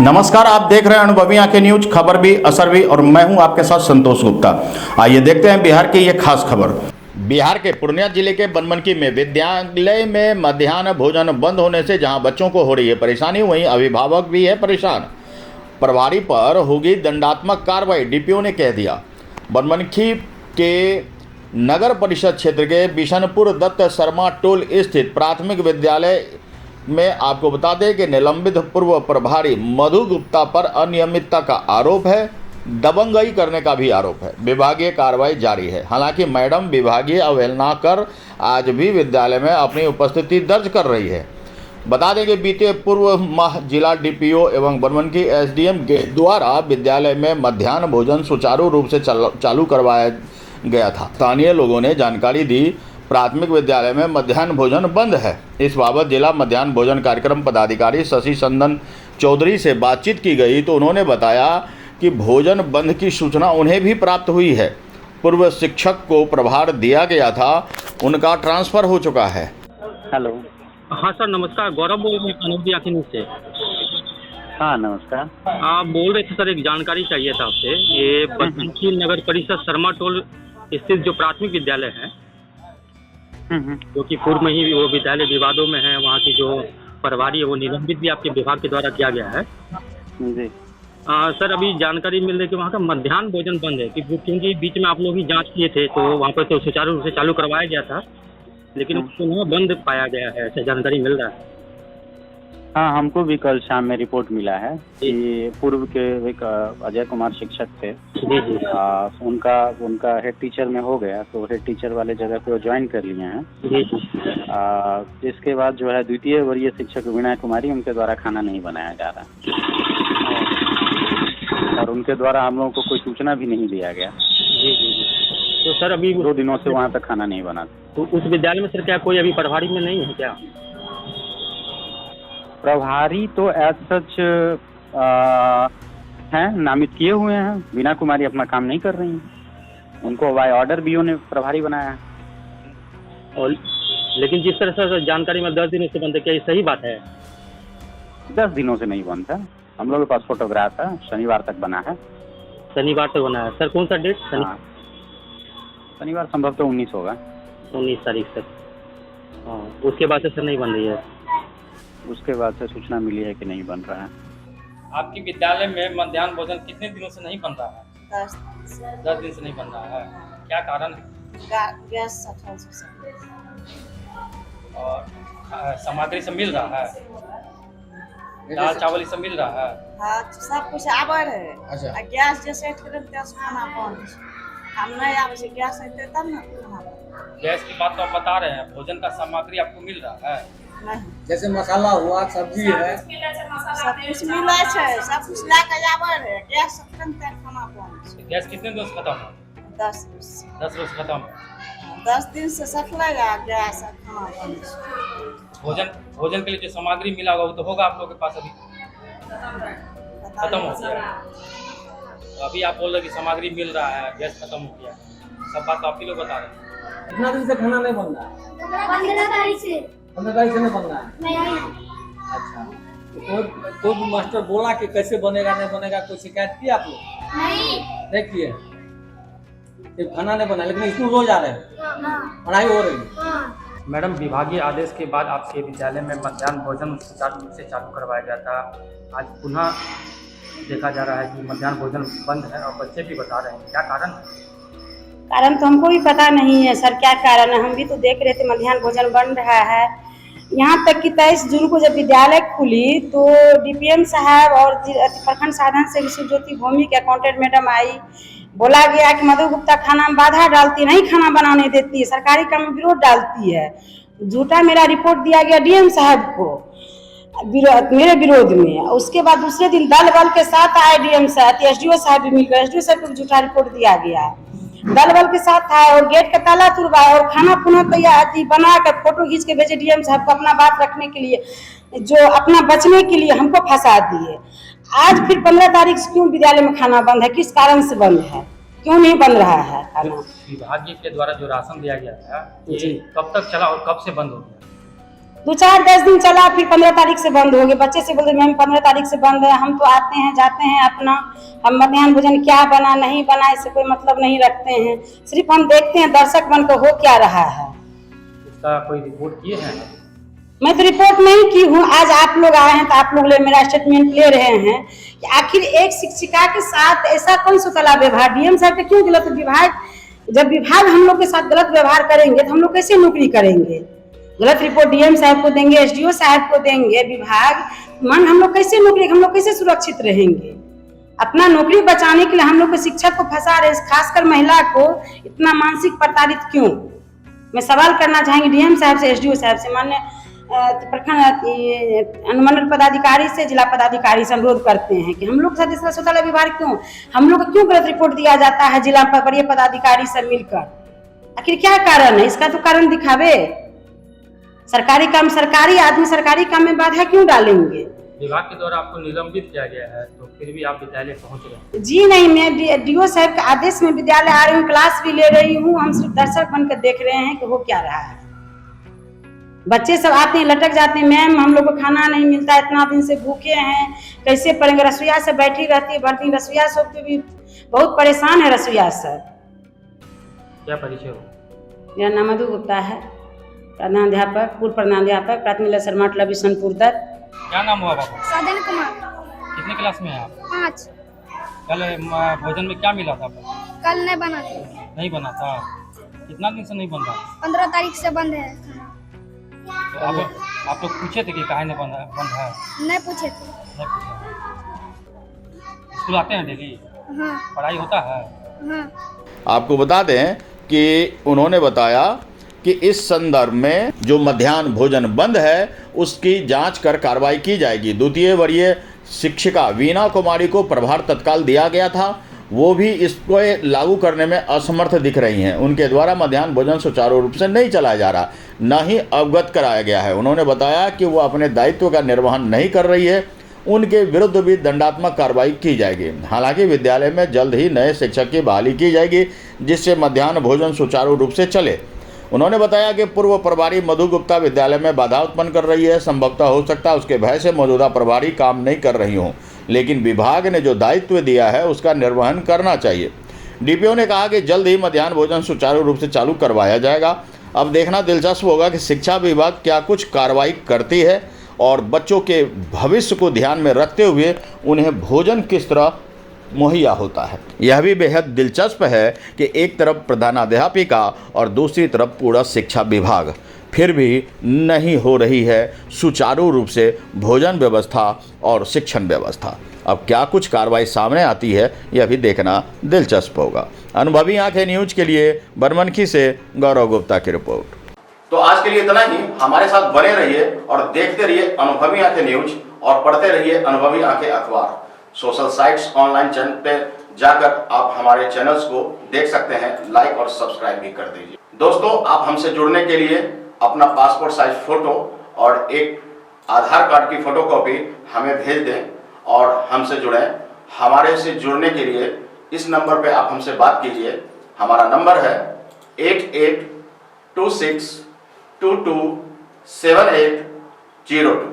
नमस्कार, आप देख रहे हैं अनुभवी आंखें न्यूज, खबर भी असर भी, और मैं हूं आपके साथ संतोष गुप्ता। आइए देखते हैं बिहार की ये खास खबर। बिहार के पूर्णिया जिले के बनमनखी में विद्यालय में मध्याह्न भोजन बंद होने से जहां बच्चों को हो रही है परेशानी, वहीं अभिभावक भी है परेशान। प्रभारी पर होगी दंडात्मक कार्रवाई, डीपीओ ने कह दिया। बनमनखी के नगर परिषद क्षेत्र के बिशनपुर दत्त शर्मा टोल स्थित प्राथमिक विद्यालय में आपको बता दें कि निलंबित पूर्व प्रभारी मधु गुप्ता पर अनियमितता का आरोप है, दबंगई करने का भी आरोप है। विभागीय कार्रवाई जारी है। हालांकि मैडम विभागीय अवहेलना कर आज भी विद्यालय में अपनी उपस्थिति दर्ज कर रही है। बता दें कि बीते पूर्व माह जिला डीपीओ एवं बनमनखी एसडीएम के द्वारा विद्यालय में मध्याह्न भोजन सुचारू रूप से चालू करवाया गया था। स्थानीय लोगों ने जानकारी दी, प्राथमिक विद्यालय में मध्याह्न भोजन बंद है। इस बाबत जिला मध्याह्न भोजन कार्यक्रम पदाधिकारी शशि चंदन चौधरी से बातचीत की गई तो उन्होंने बताया कि भोजन बंद की सूचना उन्हें भी प्राप्त हुई है। पूर्व शिक्षक को प्रभार दिया गया था, उनका ट्रांसफर हो चुका है। हेलो। हाँ सर, नमस्कार। गौरव बोल रहे हैं अनुभवी आंखें न्यूज से। हाँ नमस्कार। आप बोल रहे थे सर, एक जानकारी चाहिए था आपसे। ये बनमनखी नगर परिषद शर्मा टोल स्थित जो प्राथमिक विद्यालय है, जो कि पूर्व में ही वो विद्यालय विवादों में है, वहाँ की जो प्रभारी है वो निलंबित भी आपके विभाग के द्वारा किया गया है जी। सर, अभी जानकारी मिल रही है कि वहाँ का मध्याह्न भोजन बंद है, क्योंकि बीच में आप लोग ही जांच किए थे तो वहाँ पर तो सुचारू रूप से चालू करवाया गया था, लेकिन पुनः बंद पाया गया है, ऐसा जानकारी मिल रहा है। हाँ, हमको भी कल शाम में रिपोर्ट मिला है कि पूर्व के एक अजय कुमार शिक्षक थे। जी जी। उनका हेड टीचर में हो गया, तो हेड टीचर वाले जगह पे वो ज्वाइन कर लिए हैं। जी जी। इसके बाद जो है द्वितीय वरीय शिक्षक वीणा कुमारी, उनके द्वारा खाना नहीं बनाया जा रहा और उनके द्वारा हम लोगों को कोई सूचना भी नहीं दिया गया। जी जी जी। तो सर अभी 2 दिनों से वहाँ तक खाना नहीं बना। तो उस विद्यालय में सर क्या कोई अभी प्रभारी में नहीं है क्या? प्रभारी तो एज सच हैं, नामित किए हुए हैं। वीणा कुमारी अपना काम नहीं कर रही हैं, उनको बाय ऑर्डर बीओ ने प्रभारी बनाया है। और लेकिन जिस तरह से जानकारी में 10 दिनों से बंद है, क्या ये सही बात है? 10 दिनों से नहीं बंद है, हम लोगों के पास फोटोग्राफ है, शनिवार तक बना है। शनिवार तक बना है सर? कौन सा डेट? शनिवार संभवतः 19 होगा। 19 तारीख तक। हाँ, उसके बाद से सर नहीं बन रही है? उसके बाद से सूचना मिली है कि नहीं बन रहा है। आपके विद्यालय में मध्याह्न भोजन कितने दिनों से नहीं बन रहा है? 10 दिन से नहीं बन रहा है। क्या कारण है? गैस सफल से और सामग्री सब मिल रहा है? दाल चावल सब मिल रहा है? हाँ, सब कुछ आबर है। अच्छा। गैस जैसे खाना बंद, हम नहीं आवे से गैस है तब ना खाना। गैस की बात तो आप बता रहे हैं, भोजन का सामग्री आपको मिल रहा है? नहीं। जैसे मसाला हुआ, सब्जी है, सब कुछ मिला है, सब कुछ लाके आबर है। गैस खाना बंद। गैस कितने दिन से खत्म है? 10 रोज खत्म है। 10 दिन से सफलेगा गैस खाना बंद। भोजन के लिए जो सामग्री मिला होगा वो तो होगा आप लोगों के पास अभी? खत्म हो गया। तो अभी आप बोल रहे कि सामग्री मिल रहा है, गैस खत्म हो गया, सब बात तो आप ही लोग बता रहे हैं। कितना दिन से खाना नहीं बन रहा है? 15 तारीख से। 15 तारीख से नहीं बन रहा है? नहीं। अच्छा, तो मास्टर बोला कि कैसे बनेगा नहीं बनेगा, कोई शिकायत की आप लोग? नहीं किए। सिर्फ खाना नहीं बना, लेकिन स्कूल रोज आ रहे हैं, पढ़ाई हो रही है। मैडम, विभागीय आदेश के बाद आपके विद्यालय में मध्याह्न भोजन सुचारू रूप से चालू करवाया गया था, आज पुनः देखा जा रहा है कि मध्याह्न भोजन बंद है और बच्चे भी बता रहे हैं, क्या कारण है? कारण तो हमको भी पता नहीं है सर, क्या कारण है। हम भी तो देख रहे थे मध्याह्न भोजन बन रहा है। यहाँ तक कि 23 जून को जब विद्यालय खुली तो डीपीएम साहब और प्रखंड साधन से विश्वज्योति भूमि के अकाउंटेंट मैडम आई, बोला गया कि मधु गुप्ता खाना में बाधा डालती, नहीं खाना बनाने देती है, सरकारी काम में विरोध डालती है। झूठा मेरा रिपोर्ट दिया गया डीएम साहब को मेरे विरोध में। उसके बाद दूसरे दिन दल बल के साथ आए डीएम साहब, एसडीओ साहब भी मिलकर एसडीओ साहब को झूठा रिपोर्ट दिया गया। दल बल के साथ आए और गेट का ताला तुड़वाए और खाना पुनः तैयार बना कर फोटो खींच के भेजे डीएम साहब को, अपना बात रखने के लिए, जो अपना बचने के लिए हमको फंसा दिए। आज फिर 15 तारीख से क्यों विद्यालय में खाना बंद है? किस कारण से बंद है? क्यों नहीं बन रहा है खाना? विभाग के द्वारा जो राशन दिया गया था, जी, कब तक चला और कब से बंद हो गया? 2-4-10 दिन चला, फिर 15 तारीख से बंद हो गए। बच्चे से बोलते मैम 15 तारीख से बंद है, हम तो आते हैं जाते हैं अपना, हम मध्याह्न भोजन क्या बना नहीं बना इससे कोई मतलब नहीं रखते हैं, सिर्फ हम देखते हैं दर्शक बनकर हो क्या रहा है। इसका कोई रिपोर्ट किए हैं? मैं तो रिपोर्ट नहीं की हूँ, आज आप लोग आए हैं तो आप लोग मेरा स्टेटमेंट ले रहे हैं कि आखिर एक शिक्षिका के साथ ऐसा कौन सा व्यवहार, डीएम साहब का क्यों गलत विभाग, जब विभाग हम लोग के साथ गलत व्यवहार करेंगे तो हम लोग कैसे नौकरी करेंगे? गलत रिपोर्ट डीएम साहब को देंगे, एसडीओ साहब को देंगे, विभाग मन हम लोग कैसे नौकरी, हम लोग कैसे सुरक्षित रहेंगे? अपना नौकरी बचाने के लिए हम लोग को शिक्षक को फंसा रहे, खासकर महिला को इतना मानसिक प्रताड़ित क्यों? मैं सवाल करना चाहेंगे डीएम साहब से, एसडीओ साहब से, माननीय प्रखंड अनुमंडल पदाधिकारी से, जिला पदाधिकारी से अनुरोध करते हैं कि हम लोग के साथ इस शौचालय विभाग क्यों, हम लोग को क्यों गलत रिपोर्ट दिया जाता है जिला वरीय पदाधिकारी से मिलकर? आखिर क्या कारण है? इसका तो कारण दिखावे। सरकारी काम, सरकारी आदमी सरकारी काम में बाधा क्यों डालेंगे? विभाग के द्वारा आपको निलंबित किया गया है तो फिर भी आप विद्यालय पहुंच रहे हैं? जी नहीं, मैं डीओ साहब के आदेश में विद्यालय आ रही हूँ, क्लास भी ले रही हूँ, हम सिर्फ दर्शक बनकर देख रहे हैं कि हो क्या रहा है। बच्चे सब आते हैं लटक जाते हैं, मैम हम लोग को खाना नहीं मिलता, इतना दिन से भूखे हैं, कैसे पढ़ेंगे? रसोईया से बैठी रहती है, बढ़ती रसोईया सब पे भी बहुत परेशान है रसोईया सब। क्या परिचय हो? मेरा नाम मधु गुप्ता है, प्रधानाध्यापक, पूर्व प्रधानाध्यापक प्राथमिक शर्मा बिशनपुर तक। क्या नाम हुआ बाबू? साधन कुमार। कितने क्लास में है आप? 5। कल भोजन में क्या मिला था आपको? कल नहीं बना था। नहीं बना था? कितना दिन से नहीं बन रहा? 15 तारीख से बंद है खाना। तो आप लोग पूछे थे कि काहे नहीं बंद है? नहीं पूछे थे। नहीं पूछा। स्कूल आते हैं डेली? हाँ। पढ़ाई होता है? हाँ। आपको बता दें कि उन्होंने बताया कि इस संदर्भ में जो मध्याह्न भोजन बंद है उसकी जांच कर कार्रवाई की जाएगी। द्वितीय वरीय शिक्षिका वीणा कुमारी को प्रभार तत्काल दिया गया था, वो भी इसको लागू करने में असमर्थ दिख रही हैं। उनके द्वारा मध्याह्न भोजन सुचारू रूप से नहीं चलाया जा रहा, न ही अवगत कराया गया है। उन्होंने बताया कि वो अपने दायित्व का निर्वहन नहीं कर रही है, उनके विरुद्ध भी दंडात्मक कार्रवाई की जाएगी। हालांकि विद्यालय में जल्द ही नए शिक्षक की बहाली की जाएगी जिससे मध्याह्न भोजन सुचारू रूप से चले। उन्होंने बताया कि पूर्व प्रभारी मधु गुप्ता विद्यालय में बाधा उत्पन्न कर रही है। संभवतः हो सकता है उसके भय से मौजूदा प्रभारी काम नहीं कर रही हों, लेकिन विभाग ने जो दायित्व दिया है उसका निर्वहन करना चाहिए। डीपीओ ने कहा कि जल्द ही मध्याह्न भोजन सुचारू रूप से चालू करवाया जाएगा। अब देखना दिलचस्प होगा कि शिक्षा विभाग क्या कुछ कार्रवाई करती है और बच्चों के भविष्य को ध्यान में रखते हुए उन्हें भोजन किस तरह मुहैया होता है। यह भी बेहद दिलचस्प है कि एक तरफ प्रधानाध्यापिका और दूसरी तरफ पूरा शिक्षा विभाग, फिर भी नहीं हो रही है सुचारू रूप से भोजन व्यवस्था और शिक्षण व्यवस्था। अब क्या कुछ कार्रवाई सामने आती है यह भी देखना दिलचस्प होगा। अनुभवी आंखें न्यूज के लिए बनमनखी से गौरव गुप्ता की रिपोर्ट। तो आज के लिए इतना ही। हमारे साथ बने रहिए और देखते रहिए अनुभवी आंखें न्यूज और पढ़ते रहिए अनुभवी आंखें अखबार। सोशल साइट्स, ऑनलाइन चैनल पे जाकर आप हमारे चैनल्स को देख सकते हैं, लाइक और सब्सक्राइब भी कर दीजिए। दोस्तों, आप हमसे जुड़ने के लिए अपना पासपोर्ट साइज फोटो और एक आधार कार्ड की फोटोकॉपी हमें भेज दें और हमसे जुड़ें। हमारे से जुड़ने के लिए इस नंबर पे आप हमसे बात कीजिए। हमारा नंबर है 8826227802।